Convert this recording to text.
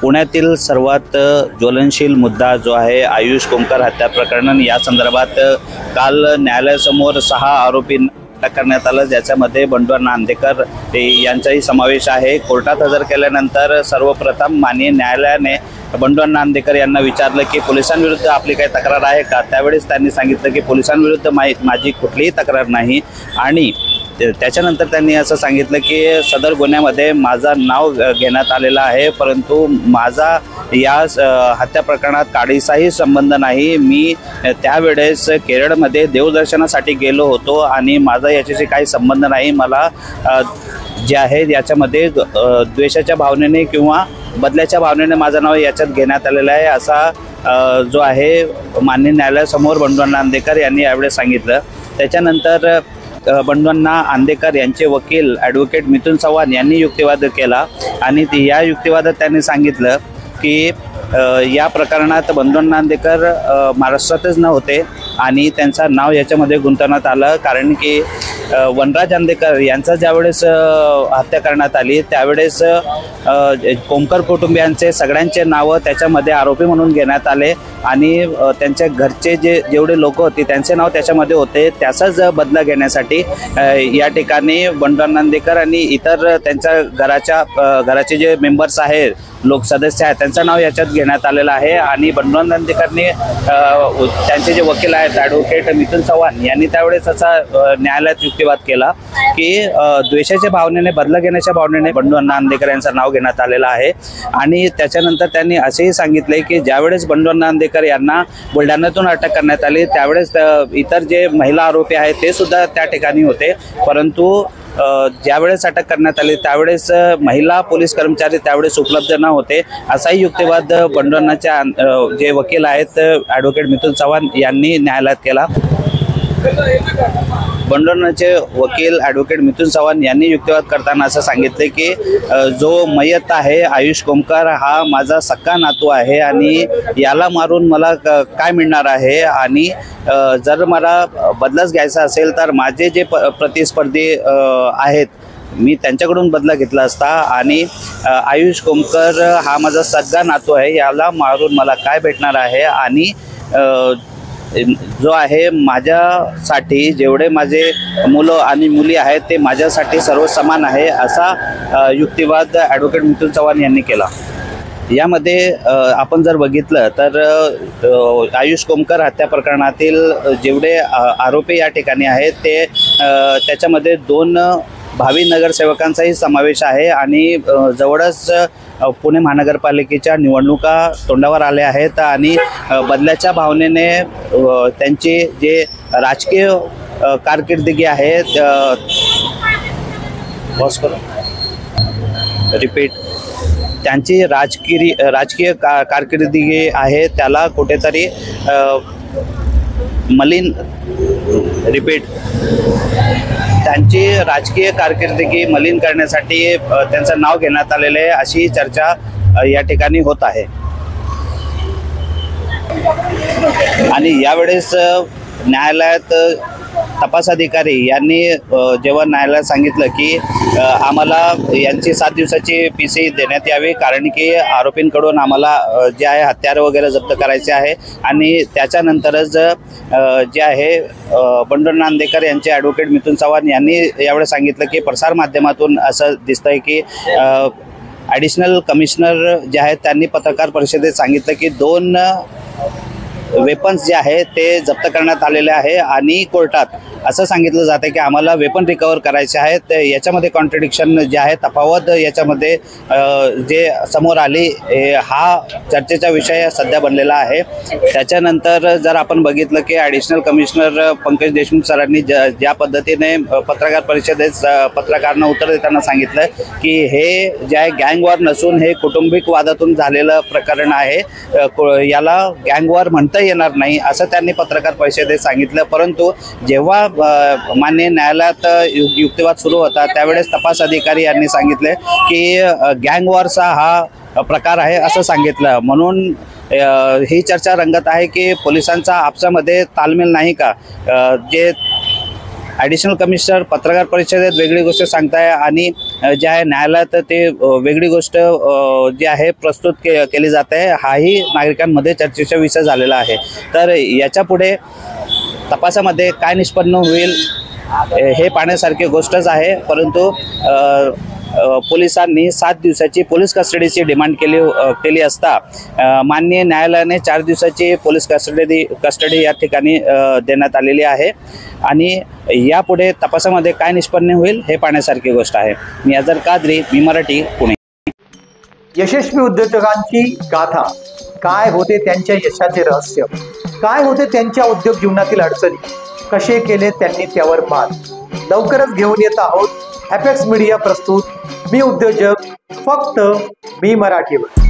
पुण्यातील सर्वात ज्वलनशील मुद्दा जो आहे आयुष कोमकर हत्या प्रकरण, या संदर्भात काल न्यायालयासमोर 6 आरोपी अटक करण्यात आलं, ज्याच्यामध्ये बंडू नांदेकर यांचाही समावेश आहे। कोर्टात हजर केल्यानंतर सर्वप्रथम माननीय न्यायालयाने बंडू नांदेकर यांना विचारलं की पोलिसांविरुद्ध आपली काही तक्रार आहे का। त्यावेळेस त्यांनी सांगितलं की पोलिसांविरुद्ध माझी कुठलीही तक्रार नाही आणि त्याच्यानंतर त्यांनी असं सांगितलं की सदर गुन्ह्यामध्ये माझं नाव घेण्यात आलेलं आहे, परंतु माझा या हत्या प्रकरणात काडीचाही संबंध नाही। मी त्यावेळेस केरळमध्ये देवदर्शनासाठी गेलो होतो आणि माझा याच्याशी काही संबंध नाही। मला जे आहे याच्यामध्ये द्वेषाच्या भावनेने किंवा बदल्याच्या भावनेने माझं नाव याच्यात घेण्यात आलेलं आहे, असा जो आहे माननीय न्यायालयासमोर बंडू नांदेकर यांनी यावेळेस सांगितलं। त्याच्यानंतर बंडू आंदेकर यांचे वकील ॲडव्होकेट मिथुन चव्हाण यांनी युक्तिवाद केला आणि या युक्तिवादात त्यांनी सांगितलं की या प्रकरणात बंडू नांदेकर महाराष्ट्रातच नव्हते आणि त्यांचं नाव याच्यामध्ये गुंतवण्यात आलं, कारण की वनराज आंदेकर यांचा ज्यावेळेस हत्या करण्यात आली त्यावेळेस कोमकर कुटुंबियांचे सगळ्यांचे नावं त्याच्यामध्ये आरोपी म्हणून घेण्यात आले आणि त्यांच्या घरचे जेवढे लोक होते त्यांचे नाव त्याच्यामध्ये होते। त्याचाच बदला घेण्यासाठी या ठिकाणी बंडू नांदेकर आणि इतर त्यांच्या घराचे जे मेंबर्स आहेत, लोक सदस्य आहेत, त्यांचं नाव याच्यात घेण्यात आलेलं आहे आणि बंडू नांदेकरने त्यांचे जे वकील आहेत ॲडव्होकेट मिथुन चव्हाण यांनी त्यावेळेस असा न्यायालयात युक्तिवाद केला की द्वेषाच्या भावनेने बदला घेण्याच्या भावनेने बंडू नांदेकर यांचं नाव घेण्यात आलेलं आहे। आणि त्याच्यानंतर त्यांनी असेही सांगितले की ज्यावेळेस बंडू नांदेकर यांना बुलढाण्यातून अटक करण्यात आली त्यावेळेस इतर जे महिला आरोपी आहेत ते सुद्धा त्या ठिकाणी होते, परंतु ज्यावेळेस अटक करण्यात आली त्यावेळेस महिला पोलीस कर्मचारी त्यावेळेस उपलब्ध न होते, असाही युक्तिवाद बंडूंनाच्या जे वकील आहेत ॲडव्होकेट मिथुन चव्हाण यांनी न्यायालयात केला। बंडूंचे वकील ॲडव्होकेट मिथुन चव्हाण यांनी युक्तिवाद करताना असं सांगितले की जो मयत आहे आयुष कोमकर हा माझा सक्का नातू आहे आणि याला मारून मला काय मिळणार आहे आणि जर मला बदलाच घ्यायचा असेल तर माझे जे प्रतिस्पर्धी आहेत मी त्यांच्याकडून बदला घेतला असता आणि आयुष कोमकर हा माझा सगळा नातू आहे, याला मारून मला काय भेटणार आहे आणि जो आहे माझ्यासाठी जेवढे माझे मुलं आणि मुली आहेत ते माझ्यासाठी सर्व समान आहे, असा युक्तिवाद ॲडव्होकेट मिथुन चव्हाण यांनी केला। यामध्ये आपण जर बघितलं तर आयुष कोमकर हत्या प्रकरणातील जेवढे आरोपी या ठिकाणी आहेत ते त्याच्यामध्ये 2 भावी नगरसेवकांचाही समावेश आहे आणि जवळच पुणे महानगरपालिकेच्या निवडणुका तोंडावर आल्या आहेत आणि बदल्याच्या भावनेने त्यांची जे राजकीय कारकिर्दी आहे त्यांची राजकीय कारकिर्दी आहे त्याला कुठेतरी त्यांची राजकीय कारकिर्दी मलिन करण्यासाठी त्यांचं नाव घेण्यात आलेले आहे, अशी चर्चा या ठिकाणी होत आहे। आणि यावेळेस न्यायालयात तपास अधिकारी यांनी जेव्हा न्यायालयात सांगितलं की आम्हाला यांची 7 दिवसाची PC देण्यात यावी, कारण की आरोपींकडून आम्हाला जे आहे हत्यार वगैरे जप्त करायचे आहे आणि त्याच्यानंतरच जे आहे बंडू नांदेकर यांचे ॲडव्होकेट मिथुन चव्हाण यांनी यावेळेस सांगितलं की प्रसारमाध्यमातून असं दिसतंय की ॲडिशनल कमिशनर जे आहेत त्यांनी पत्रकार परिषदेत सांगितलं की 2 वेपन्स जे आहे ते जप्त करण्यात आलेले आहे आणि कोर्टात असं सांगितलं जातं की आम्हाला वेपन रिकवर करायचे आहेत। याच्यामध्ये कॉन्ट्रडिक्शन जे आहे, तफावत याच्यामध्ये जे समोर आली, हा चर्चेचा विषय सध्या बनलेला आहे। त्याच्यानंतर जर आपण बघितलं की ॲडिशनल कमिशनर पंकज देशमुख सरांनी ज्या पद्धतीने पत्रकार परिषदेत पत्रकारांना उत्तर देताना सांगितलं की हे जे आहे गँग वॉर नसून हे कौटुंबिक वादातून झालेलं प्रकरण आहे, याला गँग वॉर म्हणता येणार नाही असं त्यांनी पत्रकार परिषदेत सांगितलं। परंतु जेव्हा माननीय न्यायालयात युक्तिवाद सुरू होता त्यावेळेस तपास अधिकारी यांनी सांगितले की गँग वॉरचा हा प्रकार आहे असं सांगितलं, म्हणून ही चर्चा रंगत आहे की पोलिसांचा आपसामध्ये तालमेल नाही का, जे ॲडिशनल कमिशनर पत्रकार परिषदेत वेगळी गोष्ट सांगताय आणि जे आहे न्यायालयात ते वेगळी गोष्ट जी आहे प्रस्तुत केली जात आहे, हाही नागरिकांमध्ये चर्चेचा विषय झालेला आहे। तर याच्या पुढे तपासामध्ये काय निष्पन्न होईल हे पाहण्यासारखी गोष्टच आहे। परंतु पोलिसांनी 7 दिवसाची पोलीस कस्टडीची डिमांड केली असता माननीय न्यायालयाने 4 दिवसाची पोलीस कस्टडी या ठिकाणी देण्यात आलेली आहे आणि यापुढे तपासामध्ये काय निष्पन्न होईल हे पाहण्यासारखी गोष्ट आहे। मी अजर कादरी, मी मराठी, पुणे। यशस्वी उद्योजकांची गाथा, काय होते त्यांच्या यशाचे रहस्य, काय होते त्यांच्या उद्योग जीवनातील अडचणी, कसे केले त्यांनी त्यावर मात, लवकरच घेऊन येत आहोत एपेक्स मीडिया प्रस्तुत मी उद्योजक, फक्त मी मराठीवर।